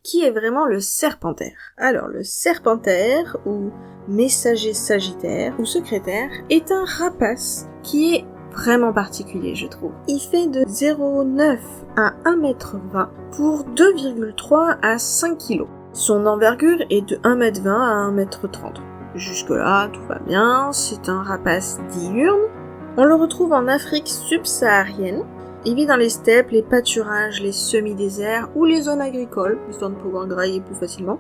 qui est vraiment le serpentaire. Alors le serpentaire, ou messager sagittaire, ou secrétaire, est un rapace qui est vraiment particulier, je trouve. Il fait de 0,9 à 1,20 m pour 2,3 à 5 kg. Son envergure est de 1,20 m à 1,30 m. Jusque là, tout va bien, c'est un rapace diurne. On le retrouve en Afrique subsaharienne. Il vit dans les steppes, les pâturages, les semi-déserts ou les zones agricoles, histoire de pouvoir grailler plus facilement.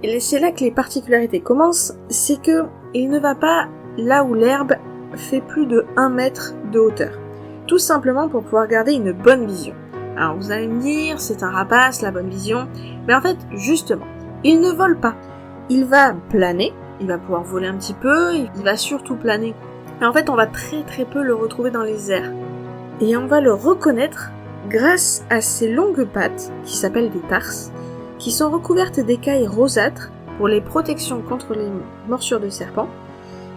Et c'est là que les particularités commencent, c'est que il ne va pas là où l'herbe fait plus de 1 mètre de hauteur. Tout simplement pour pouvoir garder une bonne vision. Alors vous allez me dire, c'est un rapace, la bonne vision. Mais en fait, justement, il ne vole pas. Il va planer, il va pouvoir voler un petit peu, il va surtout planer. Mais en fait, on va très très peu le retrouver dans les airs. Et on va le reconnaître grâce à ses longues pattes, qui s'appellent des tarses, qui sont recouvertes d'écailles rosâtres pour les protections contre les morsures de serpents.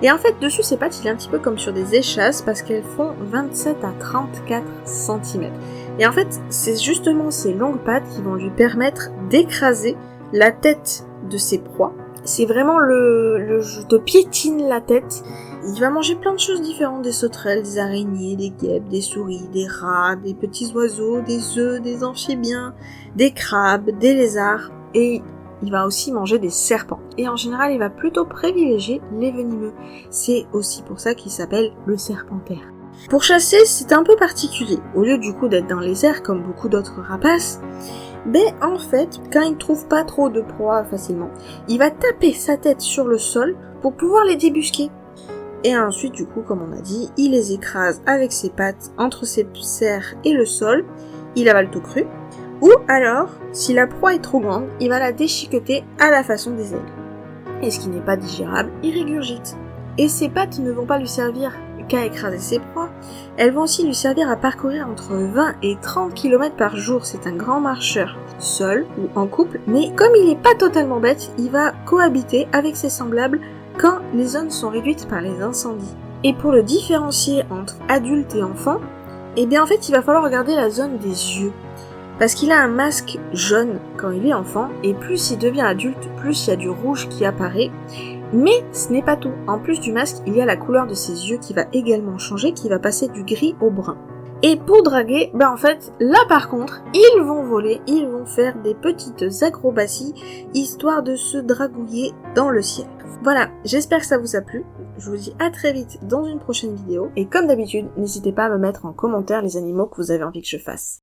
Et en fait, dessus ces pattes, il est un petit peu comme sur des échasses parce qu'elles font 27 à 34 cm. Et en fait, c'est justement ces longues pattes qui vont lui permettre d'écraser la tête de ses proies. C'est vraiment le jeu de piétine la tête. Il va manger plein de choses différentes, des sauterelles, des araignées, des guêpes, des souris, des rats, des petits oiseaux, des œufs, des amphibiens, des crabes, des lézards, et il va aussi manger des serpents. Et en général, il va plutôt privilégier les venimeux. C'est aussi pour ça qu'il s'appelle le serpentaire. Pour chasser, c'est un peu particulier. Au lieu du coup d'être dans les airs comme beaucoup d'autres rapaces, en fait, quand il ne trouve pas trop de proie facilement, il va taper sa tête sur le sol pour pouvoir les débusquer. Et ensuite, du coup, comme on a dit, il les écrase avec ses pattes entre ses serres et le sol, il avale tout cru. Ou alors, si la proie est trop grande, il va la déchiqueter à la façon des aigles. Et ce qui n'est pas digérable, il régurgite. Et ses pattes ne vont pas lui servir qu'à écraser ses proies, elles vont aussi lui servir à parcourir entre 20 et 30 km par jour. C'est un grand marcheur, seul ou en couple, mais comme il n'est pas totalement bête, il va cohabiter avec ses semblables quand les zones sont réduites par les incendies. Et pour le différencier entre adulte et enfant, en fait il va falloir regarder la zone des yeux. Parce qu'il a un masque jaune quand il est enfant, et plus il devient adulte, plus il y a du rouge qui apparaît. Mais ce n'est pas tout. En plus du masque, il y a la couleur de ses yeux qui va également changer, qui va passer du gris au brun. Et pour draguer, en fait, là par contre, ils vont voler, ils vont faire des petites acrobaties, histoire de se dragouiller dans le ciel. Voilà, j'espère que ça vous a plu. Je vous dis à très vite dans une prochaine vidéo. Et comme d'habitude, n'hésitez pas à me mettre en commentaire les animaux que vous avez envie que je fasse.